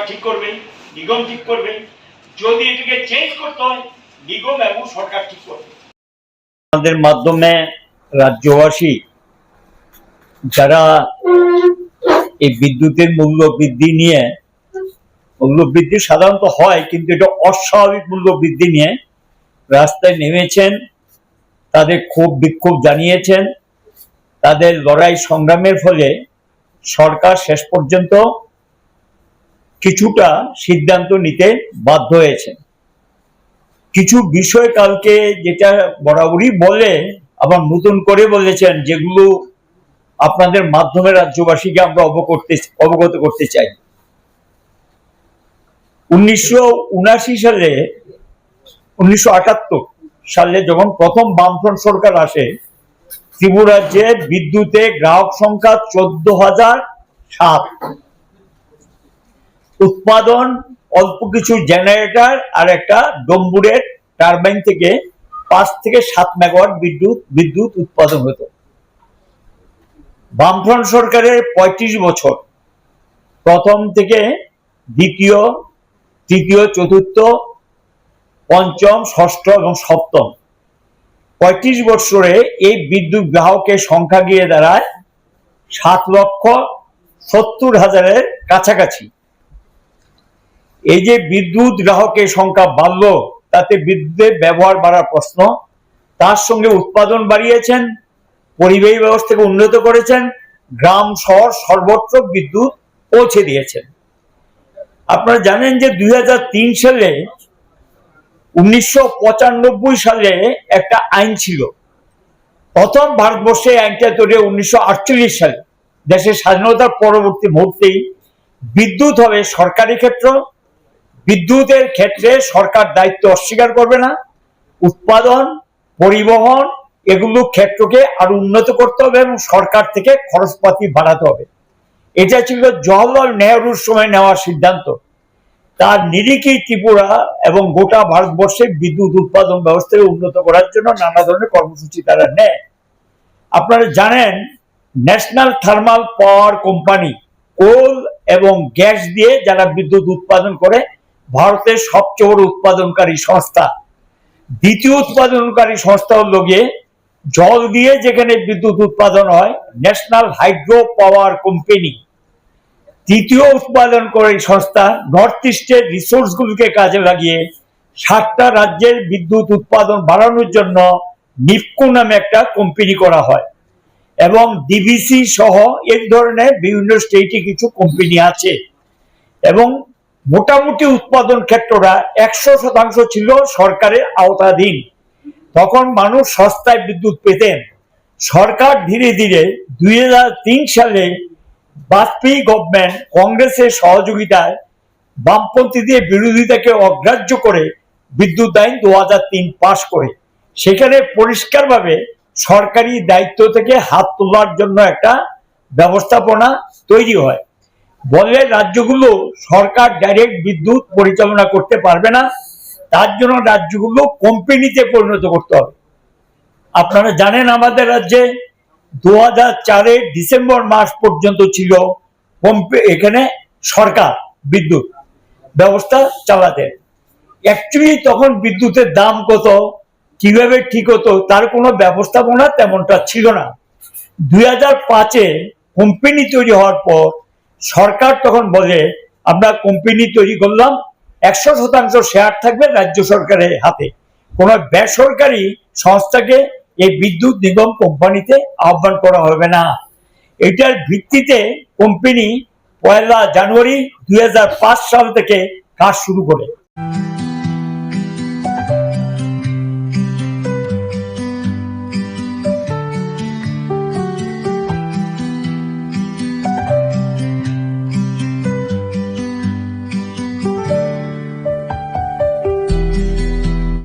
ঠিক করবে, নিগম ঠিক করবে। যদি এটাকে চেঞ্জ করতে হয়, নিগম এবং সরকার ঠিক করবে। আমাদের মাধ্যমে রাজ্যবাসী যারা এই বিদ্যুতের মূল্য বৃদ্ধি নিয়ে, মূল্য বৃদ্ধি সাধারণত হয় কিন্তু এটা অস্বাভাবিক মূল্য বৃদ্ধি নিয়ে রাস্তায় নেমেছেন, তাদের ক্ষোভ বিক্ষোভ জানিয়েছেন। তাদের লড়াই সংগ্রামের ফলে সরকার শেষ পর্যন্ত কিছুটা সিদ্ধান্ত নিতে বাধ্য হয়েছেন। কিছু বিষয় কালকে যেটা বরাবরই বলে আবার নতুন করে বলেছেন, যেগুলো আপনাদের মাধ্যমে রাজ্যবাসীকে আমরা অবগত করতে চাই। 1978 সালে যখন প্রথম বামফ্রন্ট সরকার আসে, ত্রিপুরা রাজ্যে বিদ্যুতে গ্রাহক সংখ্যা 14,007, উৎপাদন অল্প কিছু জেনারেটর আর একটা ডম্বুরের টারবাইন থেকে 5 থেকে 7 মেগাওয়াট বিদ্যুৎ উৎপাদন হতো। বামফ্রন্ট সরকারের 35 বছর, প্রথম থেকে দ্বিতীয়, তৃতীয়, চতুর্থ, পঞ্চম, ষষ্ঠ এবং সপ্তম 35 বছরে এই বিদ্যুৎ গ্রাহকের সংখ্যা গিয়ে দাঁড়ায় 7,70,000-এর কাছাকাছি। এই যে বিদ্যুৎ গ্রাহকের সংখ্যা বাড়লো, তাতে বিদ্যুতের ব্যবহার বাড়ার প্রশ্ন, তার সঙ্গে উৎপাদন বাড়িয়েছেন, পরিবহন ব্যবস্থাকে উন্নত করেছেন, গ্রাম শহর সর্বত্র বিদ্যুৎ পৌঁছে দিয়েছেন। আপনারা জানেন যে 2003 সালে, 1995 সালে একটা আইন ছিল। প্রথম ভারতবর্ষে আইনটা তৈরি 1948 সালে। দেশের স্বাধীনতার পরবর্তী মুহূর্তেই বিদ্যুৎ হবে সরকারি ক্ষেত্র। বিদ্যুতের ক্ষেত্রে সরকার দায়িত্ব অস্বীকার করবে না। উৎপাদন, পরিবহন এগুলো ক্ষেত্রকে আরো উন্নত করতে হবে এবং সরকার থেকে খরচপাতি বাড়াতে হবে। এটা ছিল জওহরলাল নেহরুর সময় নেওয়া সিদ্ধান্ত। তার নিরিখেই ত্রিপুরা এবং গোটা ভারতবর্ষে বিদ্যুৎ উৎপাদন ব্যবস্থাকে উন্নত করার জন্য নানা ধরনের কর্মসূচি তারা নেয়। আপনারা জানেন, ন্যাশনাল থার্মাল পাওয়ার কোম্পানি কোল এবং গ্যাস দিয়ে যারা বিদ্যুৎ উৎপাদন করে, ভারতের সবচেয়ে বড় উৎপাদনকারী সংস্থা। দ্বিতীয় উৎপাদনকারী সংস্থা হল গিয়ে জল দিয়ে যেখানে বিদ্যুৎ উৎপাদন হয়, ন্যাশনাল হাইড্রো পাওয়ার কোম্পানি। তৃতীয় উৎপাদনকারী সংস্থা নর্থ ইস্টের রিসোর্স গুলোকে কাজে লাগিয়ে 7টা রাজ্যের বিদ্যুৎ উৎপাদন বাড়ানোর জন্য নিপকো নামে একটা কোম্পানি করা হয়। এবং ডিভিসি সহ এই ধরনের বিভিন্ন স্টেটে কিছু কোম্পানি আছে। এবং মোটামুটি উৎপাদন ক্ষেত্রটা 100% ছিল সরকারের আওতাধীন। তখন মানুষ সস্তায় বিদ্যুৎ পেতেন। সরকার ধীরে ধীরে 2003 সালে বাজপেয়ী গভর্নমেন্ট কংগ্রেসের সহযোগিতায় বামপন্থীদের বিরোধিতাকে অগ্রাহ্য করে বিদ্যুৎ আইন 2003 পাশ করে, সেখানে পরিষ্কারভাবে সরকারি দায়িত্ব থেকে হাত তোলার জন্য একটা ব্যবস্থাপনা তৈরি হয়। বলে রাজ্যগুলো সরকার ডাইরেক্ট বিদ্যুৎ পরিচালনা করতে পারবে না, তার জন্য রাজ্যগুলো কোম্পানিতে পরিণত করতে হবে। আপনারা জানেন আমাদের রাজ্যে 2004 ডিসেম্বর মাস পর্যন্ত ছিল এখানে সরকার বিদ্যুৎ ব্যবস্থা চালাতেন। অ্যাকচুয়ালি তখন বিদ্যুতের দাম কত, কিভাবে ঠিক হতো, তার কোনো ব্যবস্থাপনা তেমনটা ছিল না। 2005-এ কোম্পানি তৈরি হওয়ার পর সরকার তখন বলে, আমরা কোম্পানি তৈরি করলাম, 100% শেয়ার থাকবে রাজ্য সরকারের হাতে, কোনো বেসরকারি সংস্থাকে এই বিদ্যুৎ নিগম কোম্পানিতে আহ্বান করা হবে না। এটার ভিত্তিতে কোম্পানি 1 জানুয়ারি 2005 সাল থেকে কাজ শুরু করে।